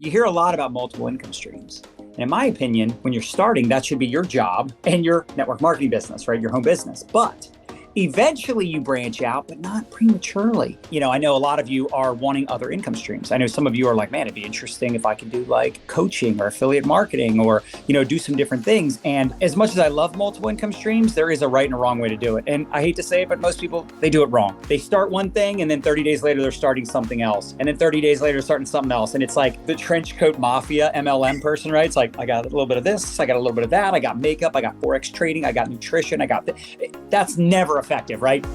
You hear a lot about multiple income streams. And in my opinion, when you're starting, that should be your job and your network marketing business, right? Your home business. But eventually you branch out, but not prematurely. I know a lot of you are wanting other income streams. I know some of you are like, man, it'd be interesting if I could do like coaching or affiliate marketing or, do some different things. And as much as I love multiple income streams, there is a right and a wrong way to do it. And I hate to say it, but most people, they do it wrong. They start one thing and then 30 days later, they're starting something else. And then 30 days later, starting something else. And it's like the trench coat mafia MLM person, right? It's like, I got a little bit of this, I got a little bit of that. I got makeup, I got Forex trading, I got nutrition, I got that's never effective, right?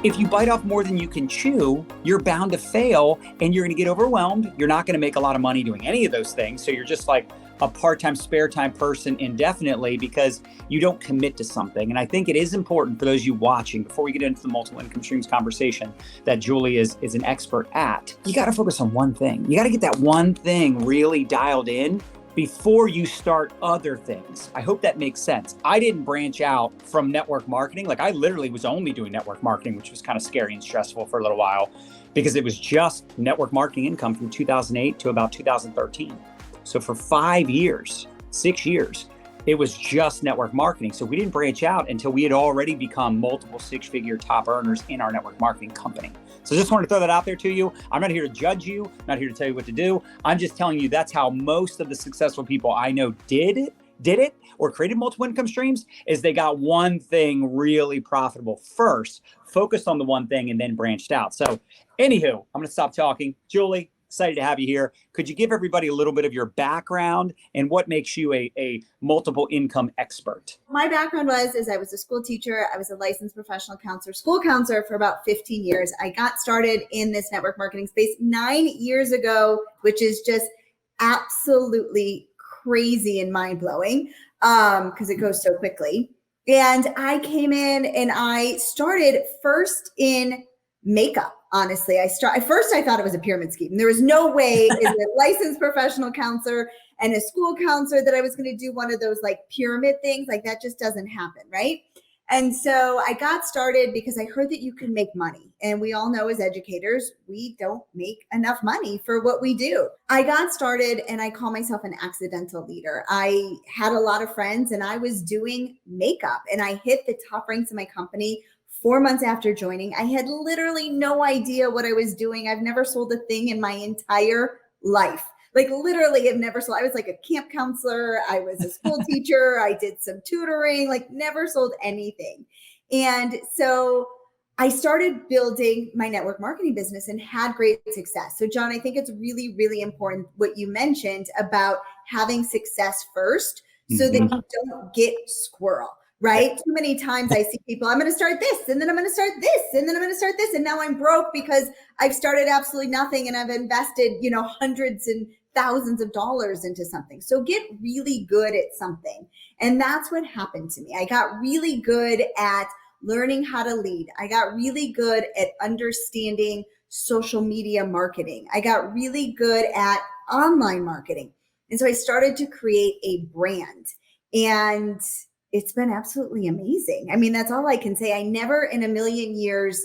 If you bite off more than you can chew, you're bound to fail and you're going to get overwhelmed. You're not going to make a lot of money doing any of those things. So you're just like a part-time, spare time person indefinitely because you don't commit to something. And I think it is important for those of you watching, before we get into the multiple income streams conversation that Julie is an expert at, you got to focus on one thing. You got to get that one thing really dialed in before you start other things. I hope that makes sense. I didn't branch out from network marketing. Like I literally was only doing network marketing, which was kind of scary and stressful for a little while because it was just network marketing income from 2008 to about 2013. So for 5 years, 6 years, it was just network marketing. So we didn't branch out until we had already become multiple six-figure top earners in our network marketing company. So just wanted to throw that out there to you. I'm not here to judge you, I'm not here to tell you what to do. I'm just telling you that's how most of the successful people I know did it or created multiple income streams is they got one thing really profitable first, focused on the one thing and then branched out. So anywho, I'm going to stop talking. Julie, excited to have you here. Could you give everybody a little bit of your background and what makes you a multiple income expert? My background is I was a school teacher. I was a licensed professional counselor, school counselor for about 15 years. I got started in this network marketing space 9 years ago, which is just absolutely crazy and mind blowing because it goes so quickly. And I came in and I started first in makeup. Honestly, at first I thought it was a pyramid scheme. There was no way as a licensed professional counselor and a school counselor that I was going to do one of those like pyramid things. Like that just doesn't happen, right? And so I got started because I heard that you can make money. And we all know as educators, we don't make enough money for what we do. I got started and I call myself an accidental leader. I had a lot of friends and I was doing makeup and I hit the top ranks in my company 4 months after joining. I had literally no idea what I was doing. I've never sold a thing in my entire life. Like literally have never sold. I was like a camp counselor. I was a school teacher. I did some tutoring, like never sold anything. And so I started building my network marketing business and had great success. So John, I think it's really, really important what you mentioned about having success first so that you don't get squirrel. Right? Too many times I see people, I'm going to start this, and then I'm going to start this, and then I'm going to start this. And now I'm broke because I've started absolutely nothing and I've invested, hundreds and thousands of dollars into something. So get really good at something. And that's what happened to me. I got really good at learning how to lead. I got really good at understanding social media marketing. I got really good at online marketing. And so I started to create a brand. And it's been absolutely amazing. I mean, that's all I can say. I never in a million years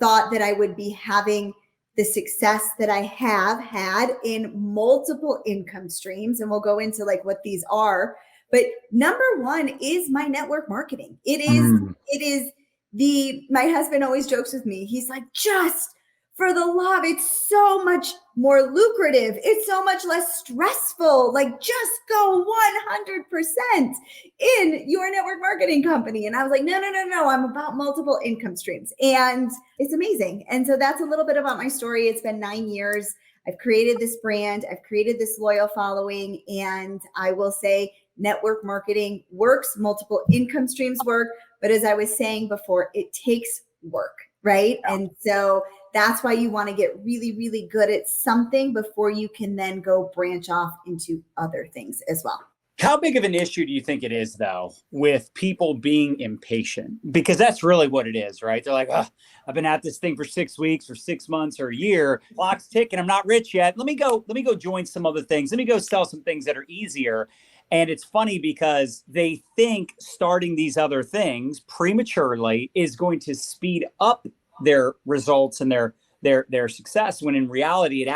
thought that I would be having the success that I have had in multiple income streams. And we'll go into like what these are. But number one is my network marketing. It is my husband always jokes with me. He's like, just for the love, it's so much more lucrative. It's so much less stressful. Like just go 100% in your network marketing company. And I was like, no. I'm about multiple income streams and it's amazing. And so that's a little bit about my story. It's been 9 years. I've created this brand. I've created this loyal following. And I will say network marketing works, multiple income streams work. But as I was saying before, it takes work, right? And so that's why you want to get really, really good at something before you can then go branch off into other things as well. How big of an issue do you think it is, though, with people being impatient? Because that's really what it is, right? They're like, oh, I've been at this thing for 6 weeks or 6 months or a year. Clock's ticking. I'm not rich yet. Let me go join some other things. Let me go sell some things that are easier. And it's funny because they think starting these other things prematurely is going to speed up their results and their their success, when in reality,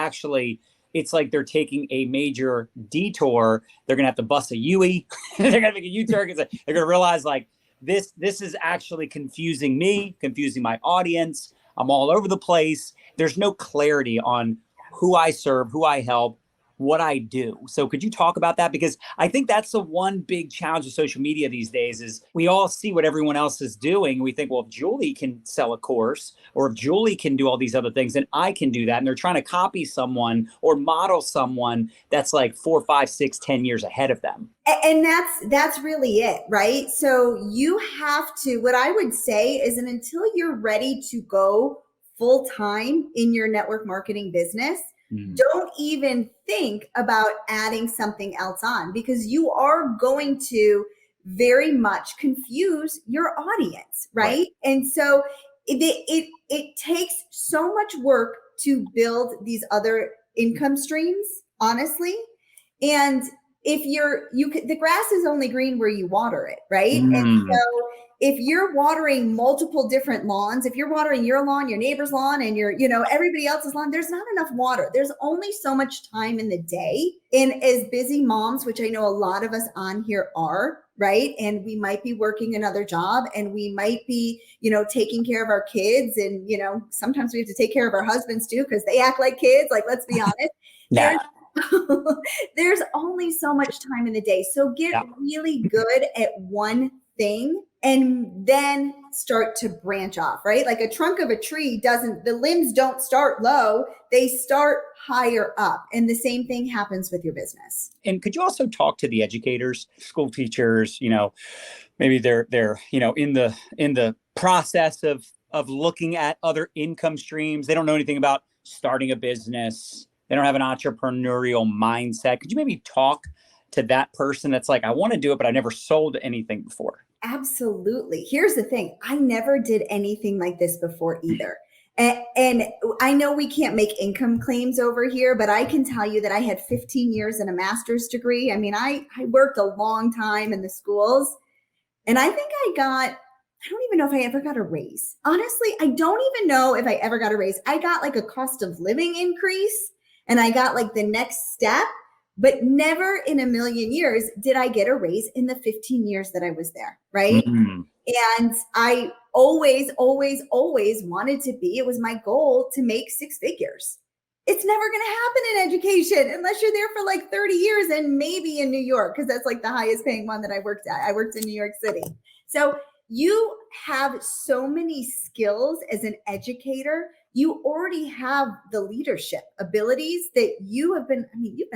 it's like they're taking a major detour. They're gonna have to bust a Yui. They're gonna make a U-turn. They're gonna realize like this is actually confusing me, confusing my audience. I'm all over the place. There's no clarity on who I serve, who I help, what I do. So could you talk about that? Because I think that's the one big challenge of social media these days is we all see what everyone else is doing. We think, well, if Julie can sell a course or if Julie can do all these other things, then I can do that. And they're trying to copy someone or model someone that's like 4, 5, 6, 10 years ahead of them. And that's really it, right? So you have to, what I would say is, and until you're ready to go full time in your network marketing business, don't even think about adding something else on, because you are going to very much confuse your audience, right? And so it takes so much work to build these other income streams, honestly. And if the grass is only green where you water it, right? And so if you're watering multiple different lawns, if you're watering your lawn, your neighbor's lawn, and everybody else's lawn, there's not enough water. There's only so much time in the day. And as busy moms, which I know a lot of us on here are, right? And we might be working another job, and we might be, taking care of our kids. And, sometimes we have to take care of our husbands too, because they act like kids. Like, let's be honest. Yeah. There's only so much time in the day. So get really good at one thing and then start to branch off, right? Like a trunk of a tree the limbs don't start low, they start higher up. And the same thing happens with your business. And could you also talk to the educators, school teachers, maybe they're in the process of looking at other income streams. They don't know anything about starting a business. They don't have an entrepreneurial mindset. Could you maybe talk to that person that's like, I want to do it, but I never sold anything before? Absolutely. Here's the thing. I never did anything like this before either. And I know we can't make income claims over here, but I can tell you that I had 15 years and a master's degree. I mean, I worked a long time in the schools, and I think I don't even know if I ever got a raise. Honestly, I don't even know if I ever got a raise. I got like a cost of living increase, and I got like the next step, but never in a million years did I get a raise in the 15 years that I was there, right? And I always wanted to it was my goal to make 6 figures. It's never going to happen in education unless you're there for like 30 years and maybe in New York, because that's like the highest paying one that I worked at. I worked in New York City. So you have so many skills as an educator. You already have the leadership abilities that you've been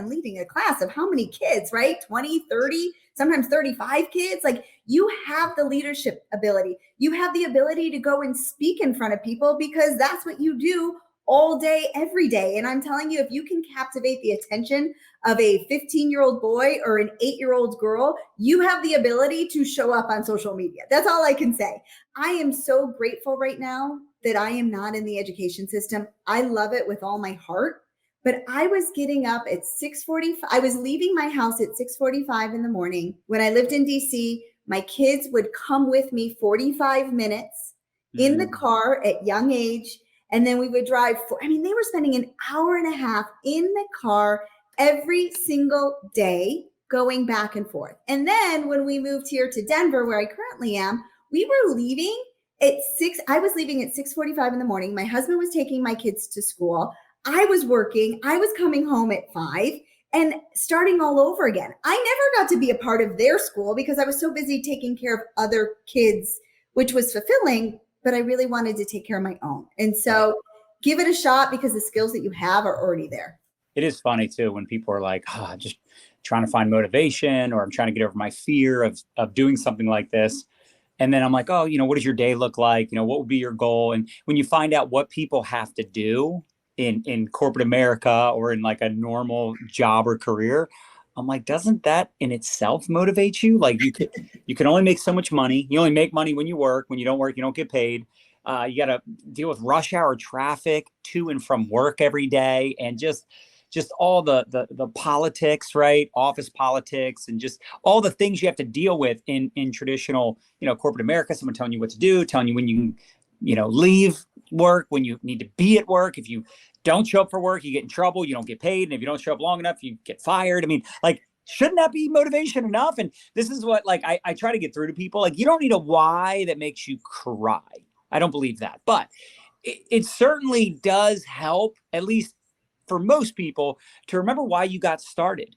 leading a class of how many kids, right? 20, 30, sometimes 35 kids. Like, you have the leadership ability. You have the ability to go and speak in front of people because that's what you do all day, every day. And I'm telling you, if you can captivate the attention of a 15-year-old boy or an 8-year-old girl, you have the ability to show up on social media. That's all I can say. I am so grateful right now that I am not in the education system. I love it with all my heart, but I was getting up at 6:45. I was leaving my house at 6:45 in the morning. When I lived in DC, my kids would come with me 45 minutes in the car at young age. And then we would drive they were spending an hour and a half in the car every single day going back and forth. And then when we moved here to Denver, where I currently am, we were leaving at 6. I was leaving at 6:45 in the morning. My husband was taking my kids to school. I was working. I was coming home at 5 and starting all over again. I never got to be a part of their school because I was so busy taking care of other kids, which was fulfilling, but I really wanted to take care of my own. And so give it a shot, because the skills that you have are already there. It is funny too when people are like, just trying to find motivation, or I'm trying to get over my fear of doing something like this. And then I'm like, what does your day look like? What would be your goal? And when you find out what people have to do in corporate America or in like a normal job or career, I'm like, doesn't that in itself motivate you? Like, you can only make so much money. You only make money when you work. When you don't work, you don't get paid. You got to deal with rush hour traffic to and from work every day, and just all the politics, right? Office politics, and just all the things you have to deal with in traditional, corporate America. Someone telling you what to do, telling you when you can, leave, work, when you need to be at work. If you don't show up for work, you get in trouble, you don't get paid. And if you don't show up long enough, you get fired. I mean, like, shouldn't that be motivation enough? And this is what, like, I try to get through to people. Like, you don't need a why that makes you cry. I don't believe that. But it certainly does help, at least for most people, to remember why you got started.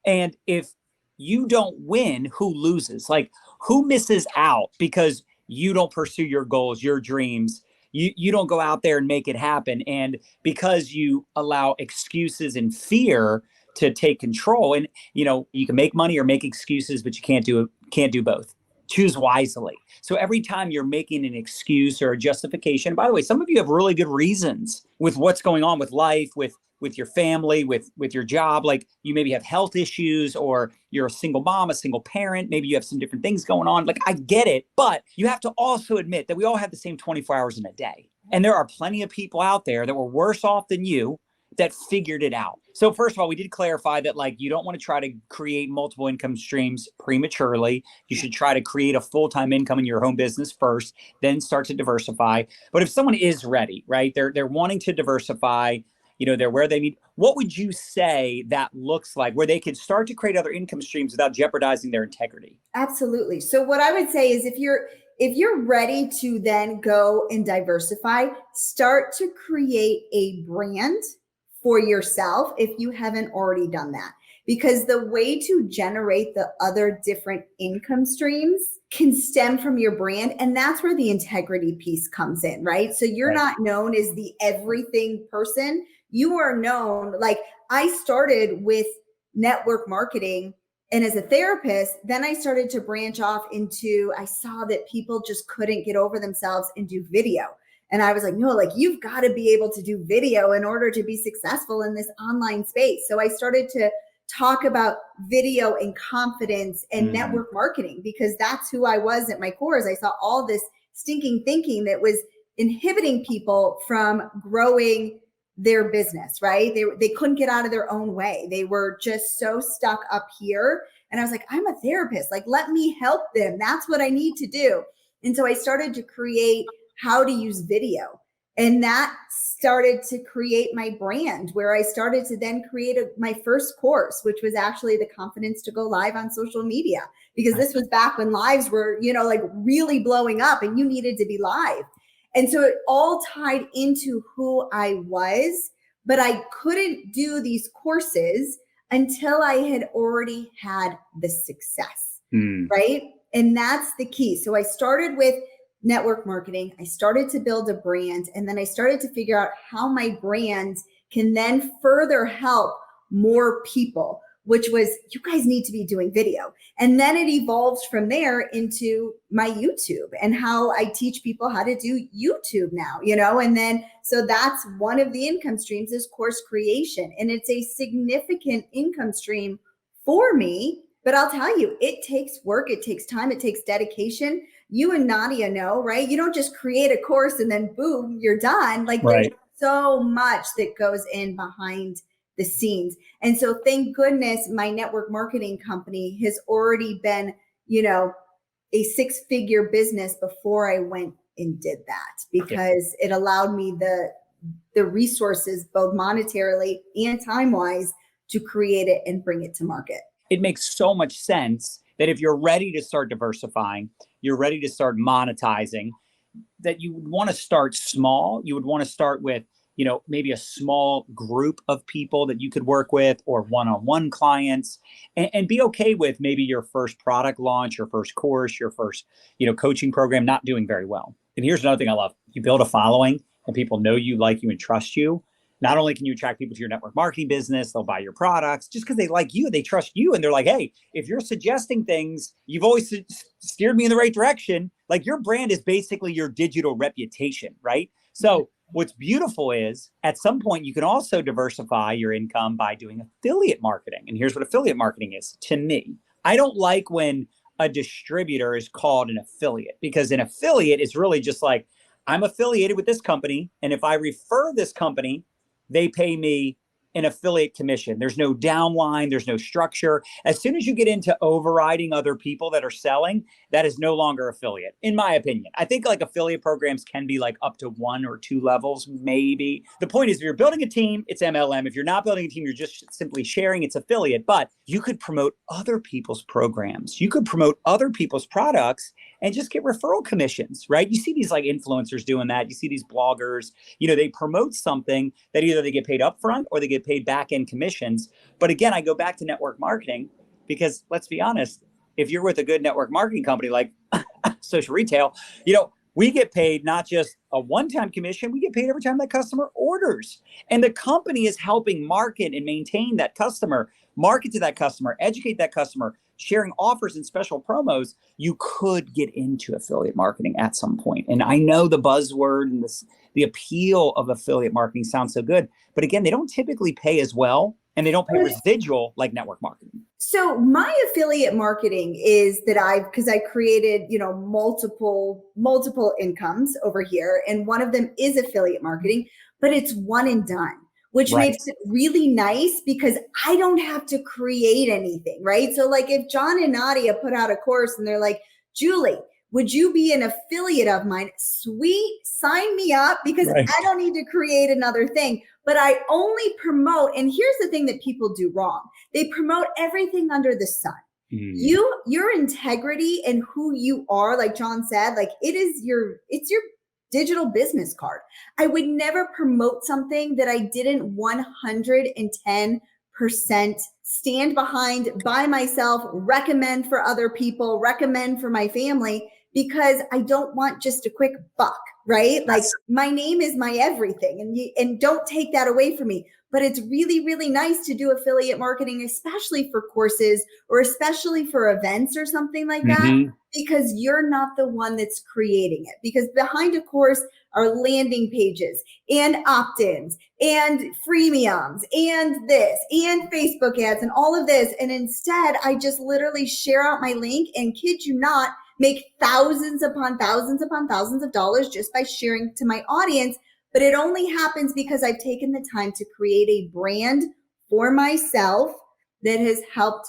And if you don't win, who loses? Like, who misses out because you don't pursue your goals, your dreams? You don't go out there and make it happen. And because you allow excuses and fear to take control, and you can make money or make excuses, but you can't do both. Choose wisely. So every time you're making an excuse or a justification, by the way, some of you have really good reasons with what's going on with life, with your family, with your job. Like, you maybe have health issues, or you're a single mom, a single parent. Maybe you have some different things going on. Like, I get it, but you have to also admit that we all have the same 24 hours in a day. And there are plenty of people out there that were worse off than you that figured it out. So first of all, we did clarify that, like, you don't want to try to create multiple income streams prematurely. You should try to create a full-time income in your home business first, then start to diversify. But if someone is ready, right, they're wanting to diversify, they're where they need, what would you say that looks like, where they could start to create other income streams without jeopardizing their integrity? Absolutely. So what I would say is, if you're ready to then go and diversify, start to create a brand for yourself if you haven't already done that. Because the way to generate the other different income streams can stem from your brand. And that's where the integrity piece comes in, right? So you're not known as the everything person. You are known, like, I started with network marketing and as a therapist, then I started to branch off into, I saw that people just couldn't get over themselves and do video. And I was like, no, like, you've got to be able to do video in order to be successful in this online space. So I started to talk about video and confidence and network marketing, because that's who I was at my core. As I saw all this stinking thinking that was inhibiting people from growing their business, right? They couldn't get out of their own way. They were just so stuck up here. And I was like, I'm a therapist. Like, let me help them. That's what I need to do. And so I started to create how to use video. And that started to create my brand, where I started to then create my first course, which was actually the confidence to go live on social media, because this was back when lives were, like, really blowing up and you needed to be live. And so it all tied into who I was, but I couldn't do these courses until I had already had the success, right? And that's the key. So I started with network marketing. I started to build a brand, and then I started to figure out how my brand can then further help more people, which was, you guys need to be doing video. And then it evolved from there into my YouTube and how I teach people how to do YouTube now, and then, so that's one of the income streams, is course creation. And it's a significant income stream for me, but I'll tell you, it takes work, it takes time, it takes dedication. You and Nadya know, right? You don't just create a course and then boom, you're done. Like, there's so much that goes in behind the scenes. And so thank goodness my network marketing company has already been, a 6-figure business before I went and did that, because it allowed me the resources, both monetarily and time-wise, to create it and bring it to market. It makes so much sense that if you're ready to start diversifying, you're ready to start monetizing, that you would want to start small. You would want to start with, maybe a small group of people that you could work with, or one-on-one clients, and be okay with maybe your first product launch, your first course, your first, coaching program not doing very well. And here's another thing I love. You build a following and people know you, like you, and trust you. Not only can you attract people to your network marketing business, they'll buy your products just because they like you, they trust you. And they're like, hey, if you're suggesting things, you've always steered me in the right direction. Like, your brand is basically your digital reputation, right? So what's beautiful is, at some point, you can also diversify your income by doing affiliate marketing. And here's what affiliate marketing is to me. I don't like when a distributor is called an affiliate, because an affiliate is really just like, I'm affiliated with this company, and if I refer this company, they pay me an affiliate commission. There's no downline, there's no structure. As soon as you get into overriding other people that are selling, that is no longer affiliate, in my opinion. I think like affiliate programs can be like up to 1 or 2 levels, maybe. The point is, if you're building a team, it's MLM. If you're not building a team, you're just simply sharing, it's affiliate. But you could promote other people's programs. You could promote other people's products and just get referral commissions, right? You see these like influencers doing that. You see these bloggers, they promote something that either they get paid upfront or they get paid back end commissions. But again, I go back to network marketing because let's be honest, if you're with a good network marketing company like Social Retail, we get paid not just a one-time commission, we get paid every time that customer orders. And the company is helping market and maintain that customer, market to that customer, educate that customer, sharing offers and special promos. You could get into affiliate marketing at some point. And I know the buzzword and the appeal of affiliate marketing sounds so good, but again, they don't typically pay as well and they don't pay residual like network marketing. So my affiliate marketing is that because I created, multiple incomes over here. And one of them is affiliate marketing, but it's one and done, which makes it really nice because I don't have to create anything, right? So like if John and Nadia put out a course and they're like, Julie, would you be an affiliate of mine? Sweet, sign me up because I don't need to create another thing. But I only promote, and here's the thing that people do wrong. They promote everything under the sun. Your integrity and who you are, like John said, like it's your digital business card. I would never promote something that I didn't 110% stand behind by myself, recommend for other people, recommend for my family, because I don't want just a quick buck, right? Like my name is my everything, and don't take that away from me. But it's really, really nice to do affiliate marketing, especially for courses or especially for events or something like that, because you're not the one that's creating it. Because behind a course are landing pages and opt-ins and freemiums and this and Facebook ads and all of this. And instead, I just literally share out my link and kid you not, make thousands upon thousands upon thousands of dollars just by sharing to my audience. But it only happens because I've taken the time to create a brand for myself that has helped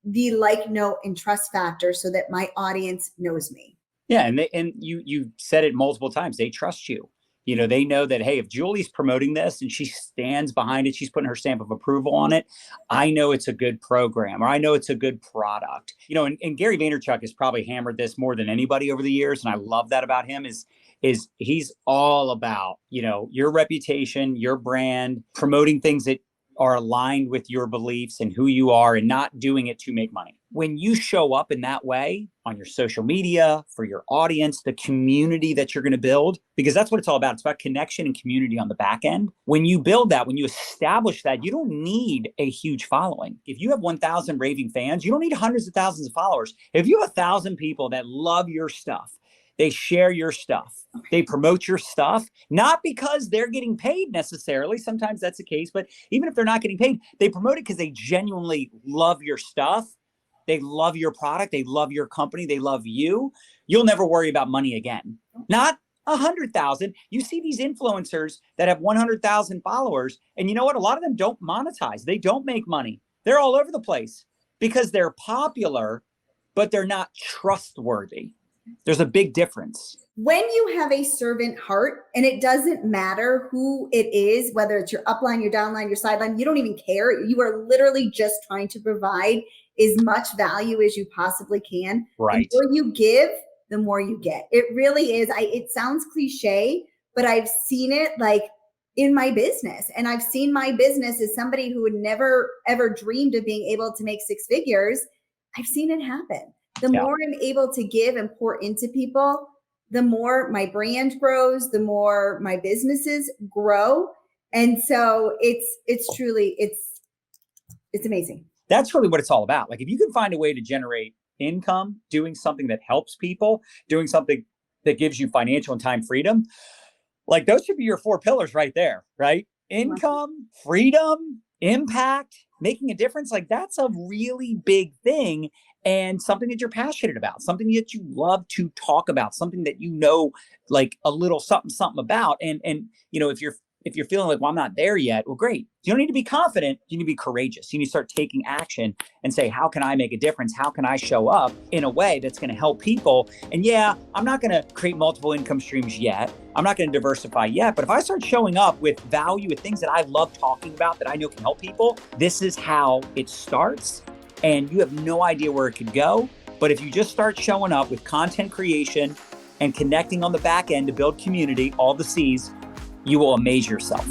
the like, know, and trust factor so that my audience knows me. Yeah. And you said it multiple times. They trust you. They know that, hey, if Julie's promoting this and she stands behind it, she's putting her stamp of approval on it, I know it's a good program or I know it's a good product. And Gary Vaynerchuk has probably hammered this more than anybody over the years. And I love that about him is he's all about, your reputation, your brand, promoting things that are aligned with your beliefs and who you are and not doing it to make money. When you show up in that way on your social media, for your audience, the community that you're going to build, because that's what it's all about. It's about connection and community on the back end. When you build that, when you establish that, you don't need a huge following. If you have 1,000 raving fans, you don't need hundreds of thousands of followers. If you have 1,000 people that love your stuff, they share your stuff, they promote your stuff, not because they're getting paid necessarily. Sometimes that's the case, but even if they're not getting paid, they promote it because they genuinely love your stuff. They love your product. They love your company. They love you. You'll never worry about money again. Not 100,000. You see these influencers that have 100,000 followers. And you know what? A lot of them don't monetize. They don't make money. They're all over the place because they're popular, but they're not trustworthy. There's a big difference. When you have a servant heart, and it doesn't matter who it is, whether it's your upline, your downline, your sideline, you don't even care. You are literally just trying to provide as much value as you possibly can. Right. The more you give, the more you get. It really is. It sounds cliche, but I've seen it like in my business. And I've seen my business as somebody who would never, ever dreamed of being able to make 6 figures. I've seen it happen. The more I'm able to give and pour into people, the more my brand grows, the more my businesses grow. And so it's truly, it's amazing. That's really what it's all about. Like if you can find a way to generate income, doing something that helps people, doing something that gives you financial and time freedom, like those should be your 4 pillars right there, right? Income, freedom, impact, making a difference. Like that's a really big thing. And something that you're passionate about, something that you love to talk about, something that like a little something about. And if you're If you're feeling like, well, I'm not there yet, well, great. You don't need to be confident. You need to be courageous. You need to start taking action and say, how can I make a difference? How can I show up in a way that's going to help people? And yeah, I'm not going to create multiple income streams yet. I'm not going to diversify yet. But if I start showing up with value, with things that I love talking about that I know can help people, this is how it starts. And you have no idea where it could go. But if you just start showing up with content creation and connecting on the back end to build community, all the C's, you will amaze yourself.